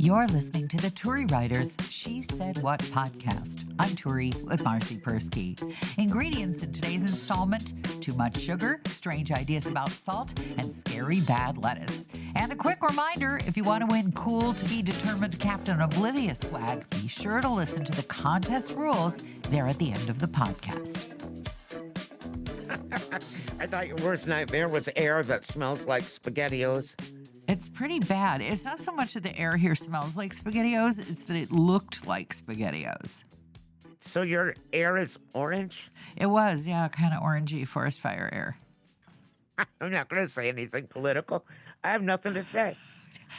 You're listening to the Turi Writers She Said What podcast. I'm Turi with Marcy Persky. Ingredients in today's installment: too much sugar, strange ideas about salt, and scary bad lettuce. And a quick reminder, if you want to win cool to be determined Captain Oblivious swag, be sure to listen to the contest rules there at the end of the podcast. I thought your worst nightmare was air that smells like SpaghettiOs. It's pretty bad. It's not so much that the air here smells like SpaghettiOs, it's that it looked like SpaghettiOs. So your air is orange? It was, yeah, kind of orangey forest fire air. I'm not going to say anything political. I have nothing to say.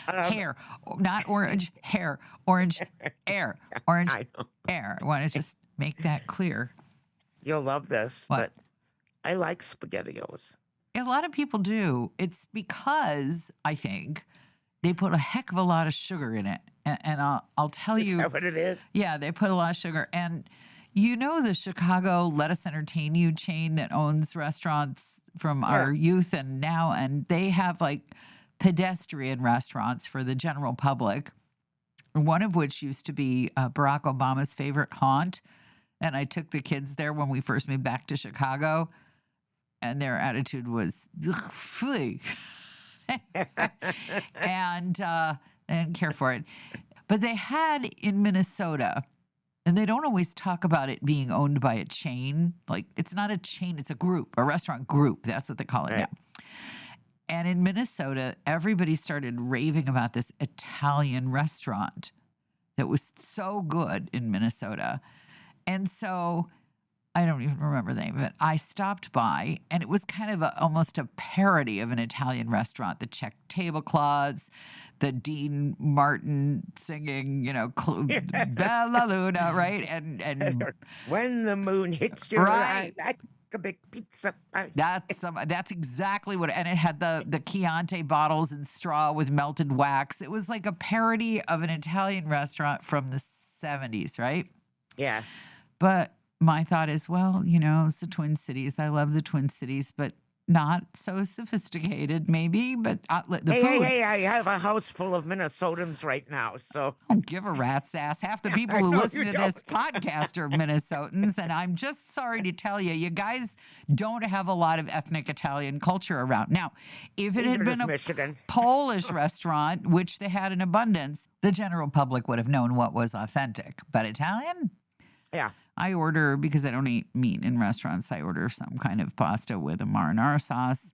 Hair, not orange, hair, orange, air, orange, I know. air. I want to just make that clear. You'll love this, What? but I like SpaghettiOs. A lot of people do. It's because, I think, they put a heck of a lot of sugar in it. And I'll tell Is you. that what it is? Yeah, they put a lot of sugar. And you know the Chicago Let Us Entertain You chain that owns restaurants from our youth and now, and they have like pedestrian restaurants for the general public, one of which used to be Barack Obama's favorite haunt. And I took the kids there when we first moved back to Chicago, and their attitude was, "Phew." And I didn't care for it. But they had in Minnesota, and they don't always talk about it being owned by a chain. Like, it's not a chain, it's a group, a restaurant group. That's what they call it now. And in Minnesota, everybody started raving about this Italian restaurant that was so good in Minnesota. And so I don't even remember the name of it. I stopped by, and it was kind of almost a parody of an Italian restaurant. The check tablecloths, the Dean Martin singing, Bella Luna, right? And When the moon hits your Right. eye like a big pizza pie. that's exactly what. And it had the Chianti bottles and straw with melted wax. It was like a parody of an Italian restaurant from the 70s, right? Yeah. But my thought is, well, it's the Twin Cities. I love the Twin Cities, but not so sophisticated, maybe. But the food. Hey, I have a house full of Minnesotans right now, so Don't give a rat's ass. Half the people who know listen you to this podcast are Minnesotans, and I'm just sorry to tell you, you guys don't have a lot of ethnic Italian culture around. Now, if it had neither does been a Michigan. Polish restaurant, which they had in abundance, the general public would have known what was authentic. But Italian? Yeah. I order, because I don't eat meat in restaurants, I order some kind of pasta with a marinara sauce.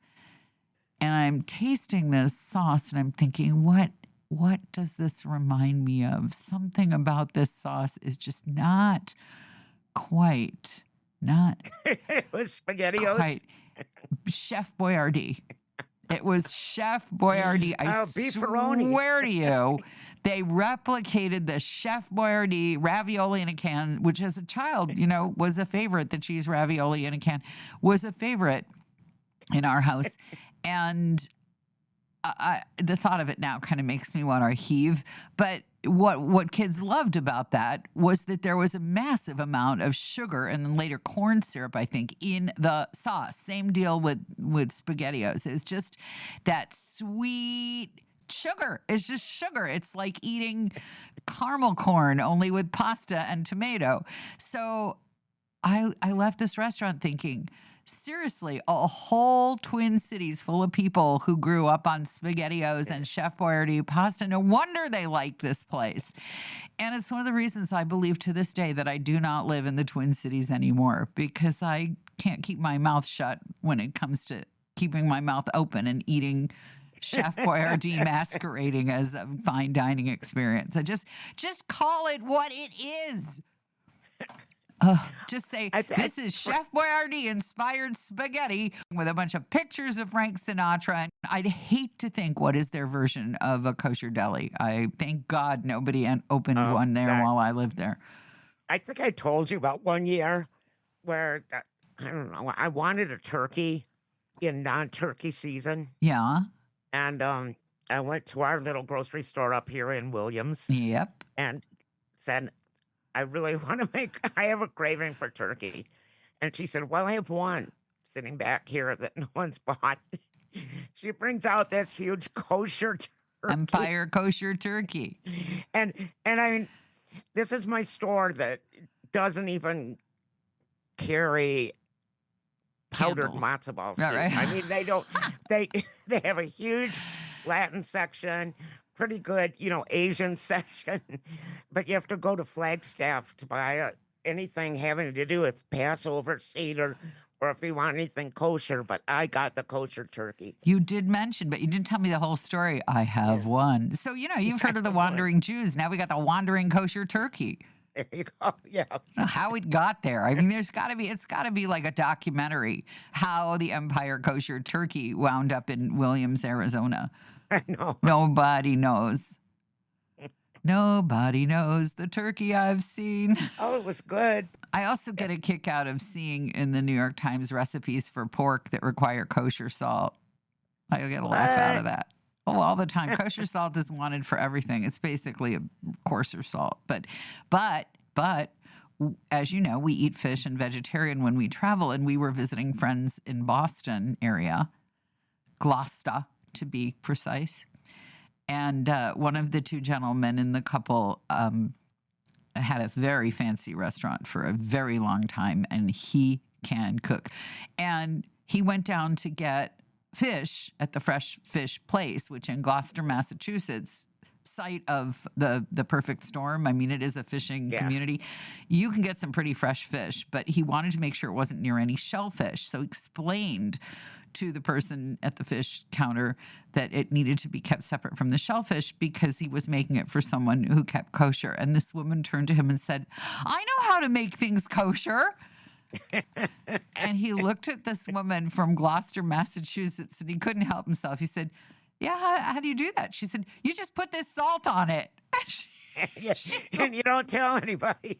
And I'm tasting this sauce and I'm thinking, what does this remind me of? Something about this sauce is just not quite. It was SpaghettiOs. Quite. Chef Boyardee. It was Chef Boyardee. I beefaroni. swear to you, they replicated the Chef Boyardee ravioli in a can, which as a child, was a favorite. The cheese ravioli in a can was a favorite in our house. And the thought of it now kind of makes me want to heave. But what kids loved about that was that there was a massive amount of sugar and then later corn syrup, I think, in the sauce. Same deal with SpaghettiOs. It was just that sweet sugar. It's just sugar. It's like eating caramel corn, only with pasta and tomato. So I left this restaurant thinking, seriously, a whole Twin Cities full of people who grew up on SpaghettiOs and Chef Boyardee pasta. No wonder they like this place. And it's one of the reasons I believe to this day that I do not live in the Twin Cities anymore, because I can't keep my mouth shut when it comes to keeping my mouth open and eating Chef Boyardee masquerading as a fine dining experience. I just call it what it is. Just say, this is Chef Boyardee inspired spaghetti with a bunch of pictures of Frank Sinatra. And I'd hate to think what is their version of a kosher deli. I thank God nobody opened one there while I lived there. I think I told you about one year where, I don't know, I wanted a turkey in non-turkey season. Yeah. And I went to our little grocery store up here in Williams. Yep. And said, I really want to I have a craving for turkey. And she said, well, I have one sitting back here that no one's bought. She brings out this huge kosher turkey. Empire Kosher Turkey. And I mean, this is my store that doesn't even carry powdered Candles. matzo ball Yeah, soup. right. I mean, they don't. They they have a huge Latin section, pretty good, Asian section, but you have to go to Flagstaff to buy anything having to do with Passover, Seder, or if you want anything kosher. But I got the kosher turkey. You did mention, but you didn't tell me the whole story. I have one. So, you've heard of the wandering Jews. Now we got the wandering kosher turkey. There you go. Yeah. How it got there. I mean, it's got to be like a documentary how the Empire Kosher Turkey wound up in Williams, Arizona. I know. Nobody knows. Nobody knows the turkey I've seen. Oh, it was good. I also get a kick out of seeing in the New York Times recipes for pork that require kosher salt. I get a laugh out of that. Oh, all the time. Kosher salt is wanted for everything. It's basically a coarser salt. But as you know, we eat fish and vegetarian when we travel, and we were visiting friends in Boston area, Gloucester to be precise. And one of the two gentlemen in the couple had a very fancy restaurant for a very long time, and he can cook. And he went down to get fish at the Fresh Fish Place, which in Gloucester, Massachusetts, site of the perfect storm. I mean, it is a fishing community. You can get some pretty fresh fish, but he wanted to make sure it wasn't near any shellfish. So he explained to the person at the fish counter that it needed to be kept separate from the shellfish because he was making it for someone who kept kosher. And this woman turned to him and said, "I know how to make things kosher." And he looked at this woman from Gloucester, Massachusetts, and he couldn't help himself. He said, "Yeah, how do you do that?" She said, "You just put this salt on it." Yes. And you don't tell anybody.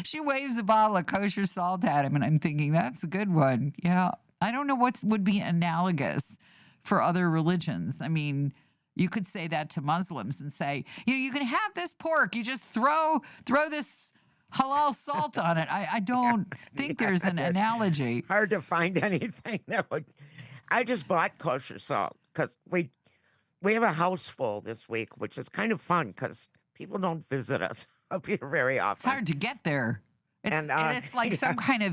She waves a bottle of kosher salt at him, and I'm thinking, that's a good one. Yeah. I don't know what would be analogous for other religions. I mean, you could say that to Muslims and say, you can have this pork. You just throw this halal salt on it. I don't think there's an analogy. Hard to find anything that would. I just bought kosher salt because we have a house full this week, which is kind of fun because people don't visit us up here very often. It's hard to get there. And, It's like some kind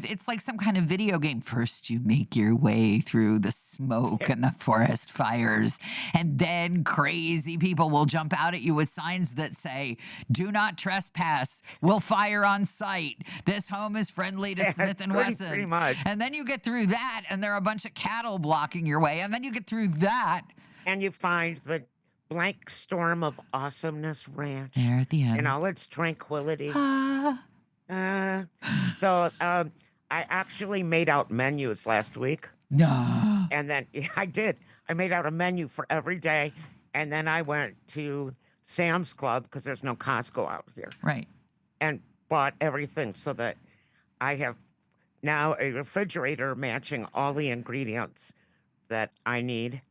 of video game. First, you make your way through the smoke and the forest fires, and then crazy people will jump out at you with signs that say, "Do not trespass. We'll fire on sight. This home is friendly to Smith and Wesson." Pretty much. And then you get through that, and there are a bunch of cattle blocking your way. And then you get through that. And you find the Blank Storm of Awesomeness Ranch There at the end. in all its tranquility. Ah. So I actually made out menus last week. No. And then I did. I made out a menu for every day. And then I went to Sam's Club because there's no Costco out here Right. and bought everything so that I have now a refrigerator matching all the ingredients that I need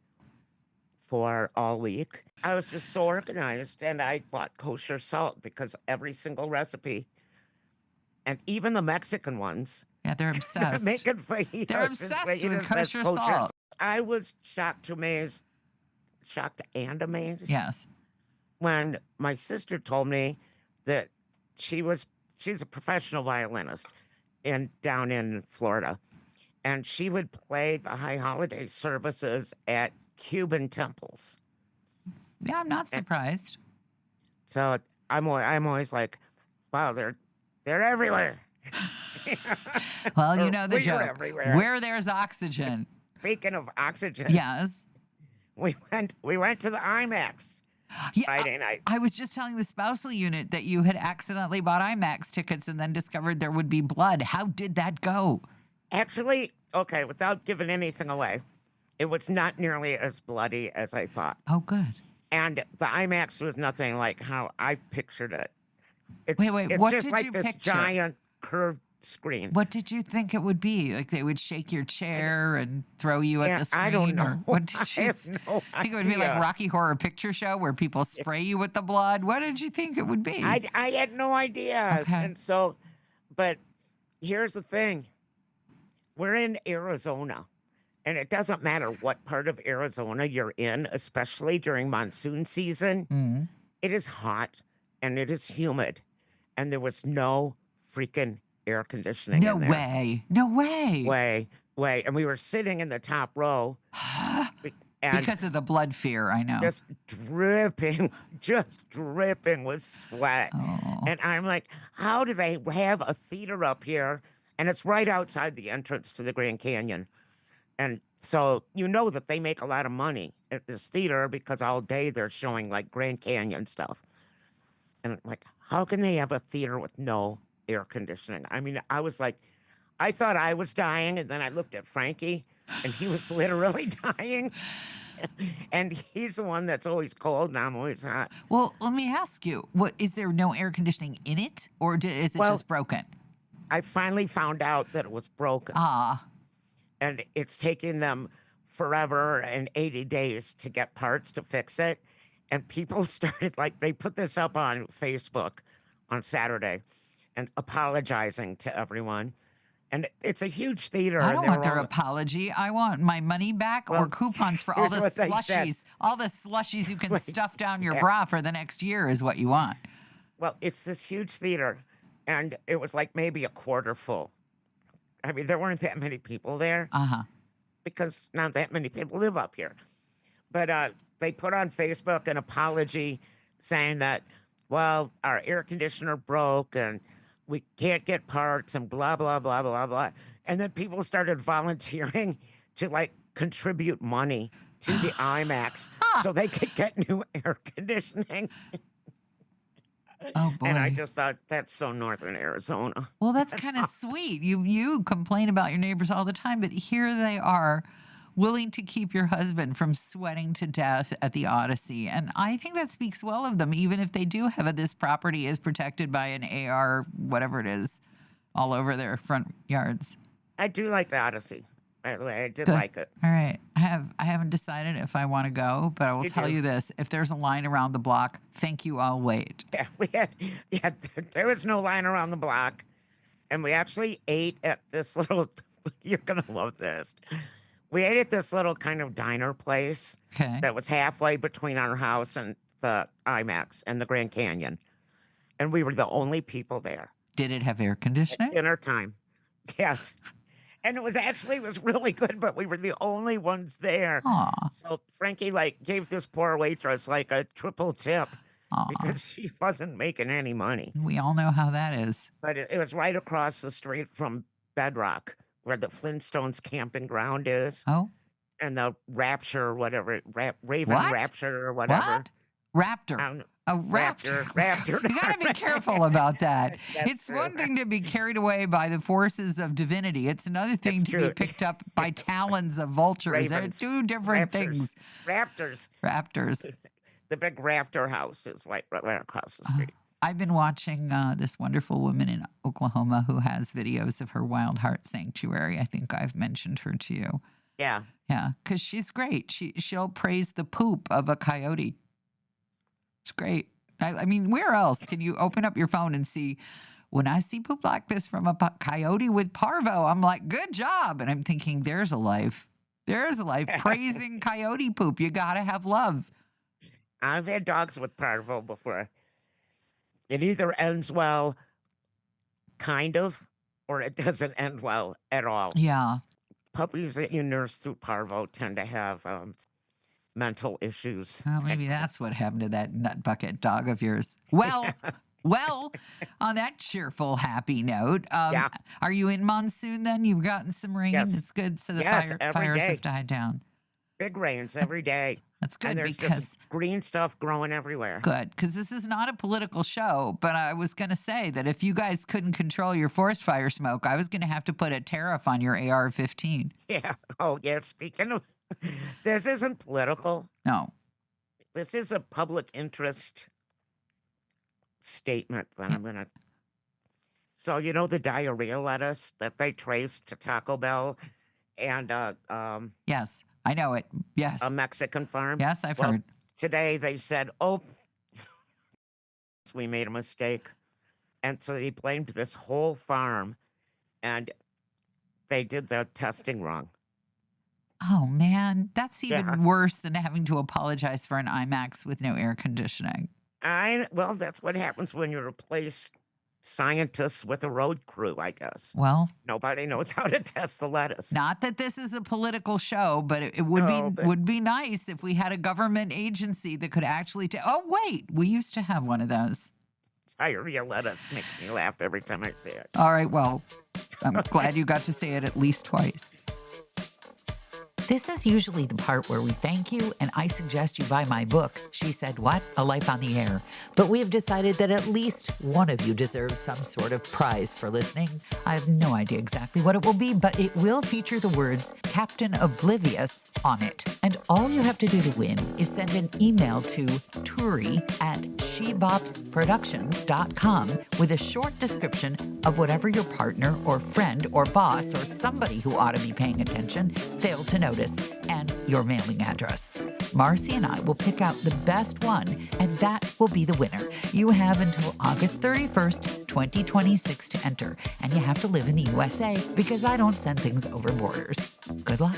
for all week. I was just so organized and I bought kosher salt because every single recipe and even the Mexican ones, Yeah, they're obsessed. making fajitas. They're is obsessed fajitas with says kosher salt. I was shocked and amazed Yes. when my sister told me that she's a professional violinist down in Florida, and she would play the high holiday services at Cuban temples. Yeah, I'm not surprised. So I'm always like, wow, they're everywhere. Well, you Or know the we're joke. everywhere. Where there's oxygen. Speaking of oxygen, Yes. we went to the IMAX Yeah, Friday night. I was just telling the spousal unit that you had accidentally bought IMAX tickets and then discovered there would be blood. How did that go? Actually, okay, without giving anything away, it was not nearly as bloody as I thought. Oh, good. And the IMAX was nothing like how I pictured it. It's, Wait, it's what just did like you this picture? giant curved screen. What did you think it would be? Like they would shake your chair and throw you at Yeah, the screen? I don't Or know. what did I you have no think it would be like idea. Rocky Horror Picture Show where people spray you with the blood? What did you think it would be? I had no idea. Okay. And so, but here's the thing. We're in Arizona. And it doesn't matter what part of Arizona you're in, especially during monsoon season. Mm. It is hot and it is humid, and there was no freaking air conditioning No in there. way. No way. Way, way. And we were sitting in the top row and Because of the blood fear, I know. just dripping, just dripping with sweat. Oh. And I'm like, how do they have a theater up here? And it's right outside the entrance to the Grand Canyon. And so you know that they make a lot of money at this theater because all day they're showing like Grand Canyon stuff. And I'm like, how can they have a theater with no air conditioning? I mean, I was like, I thought I was dying, and then I looked at Frankie, and he was literally dying. And he's the one that's always cold, and I'm always hot. Well, let me ask you, what is there no air conditioning in it, or is it Well- just broken? I finally found out that it was broken, Ah, and it's taking them forever and 80 days to get parts to fix it. And people started like they put this up on Facebook on Saturday and apologizing to everyone. And it's a huge theater. I and don't they want were their all- apology. I want my money back or Well, coupons for all here's the what they said. slushies. All the slushies you can Wait, stuff down your yeah. bra for the next year is what you want. Well, it's this huge theater, and it was like maybe a quarter full. I mean, there weren't that many people there Uh-huh. because not that many people live up here. But they put on Facebook an apology saying that, well, our air conditioner broke and we can't get parts and blah, blah, blah, blah, blah. And then people started volunteering to like contribute money to the IMAX so they could get new air conditioning. Oh boy. And I just thought that's so northern Arizona. Well, that's kind of sweet. You complain about your neighbors all the time, but here they are willing to keep your husband from sweating to death at the Odyssey. And I think that speaks well of them, even if they do have this property is protected by an AR, whatever it is, all over their front yards. I do like the Odyssey. By the way, I did Good. like it. All right. I haven't decided if I want to go, but I will You tell do. you this. If there's a line around the block, thank you, I'll wait. Yeah, there was no line around the block. And we actually ate at this little, you're going to love this. We ate at this little kind of diner place Okay. that was halfway between our house and the IMAX and the Grand Canyon. And we were the only people there. Did it have air conditioning? Dinner time. Yes. And it was really good, but we were the only ones there. Aw. So Frankie like gave this poor waitress like a triple tip Aw. because she wasn't making any money. We all know how that is. But it was right across the street from Bedrock, where the Flintstones camping ground is, Oh, and the Rapture, whatever, Raven What? Rapture or whatever. what? Raptor. Um, A raptor. Raptor. You got to be careful about that. That's It's true. one thing to be carried away by the forces of divinity. It's another thing That's to be true. picked up by talons of vultures. They're Ravens. two different Raptors. things. Raptors. Raptors. The big Raptor house is right across the street. I've been watching this wonderful woman in Oklahoma who has videos of her Wild Heart Sanctuary. I think I've mentioned her to you. Yeah. Yeah, because she's great. She'll praise the poop of a coyote. It's great. I mean, where else can you open up your phone and see? When I see poop like this from a coyote with parvo, I'm like, good job. And I'm thinking, there's a life. There's a life. Praising coyote poop. You got to have love. I've had dogs with parvo before. It either ends well, kind of, or it doesn't end well at all. Yeah. Puppies that you nurse through parvo tend to have mental issues. Well, maybe that's what happened to that nut bucket dog of yours. Well, on that cheerful, happy note, Yeah. are you in monsoon then? You've gotten some rain. Yes. It's good. So the Yes, every fires day. have died down. Big rains every day. That's good And there's because just green stuff growing everywhere. good because this is not a political show. But I was going to say that if you guys couldn't control your forest fire smoke, I was going to have to put a tariff on your AR-15. Yeah. Oh, yeah. Speaking of, this isn't political. No. This is a public interest statement that I'm going to. So, you know, the diarrhea lettuce that they traced to Taco Bell and Yes, I know it. Yes. a Mexican farm? Yes, I've Well, heard. Today they said, oh, we made a mistake. And so they blamed this whole farm and they did the testing wrong. Oh, man. That's Yeah. even worse than having to apologize for an IMAX with no air conditioning. Well, that's what happens when you replace scientists with a road crew, I guess. Well, Nobody knows how to test the lettuce. not that this is a political show, but it would be No, but would be nice if we had a government agency that could actually oh, wait, we used to have one of those. diarrhea lettuce makes me laugh every time I say it. All right, well, I'm glad you got to say it at least twice. This is usually the part where we thank you and I suggest you buy my book, She Said What? A Life on the Air. But we have decided that at least one of you deserves some sort of prize for listening. I have no idea exactly what it will be, but it will feature the words Captain Oblivious on it. And all you have to do to win is send an email to turi@shebopsproductions.com with a short description of whatever your partner or friend or boss or somebody who ought to be paying attention failed to notice, and your mailing address. Marcy and I will pick out the best one, and that will be the winner. You have until August 31st, 2026 to enter, and you have to live in the USA because I don't send things over borders. Good luck.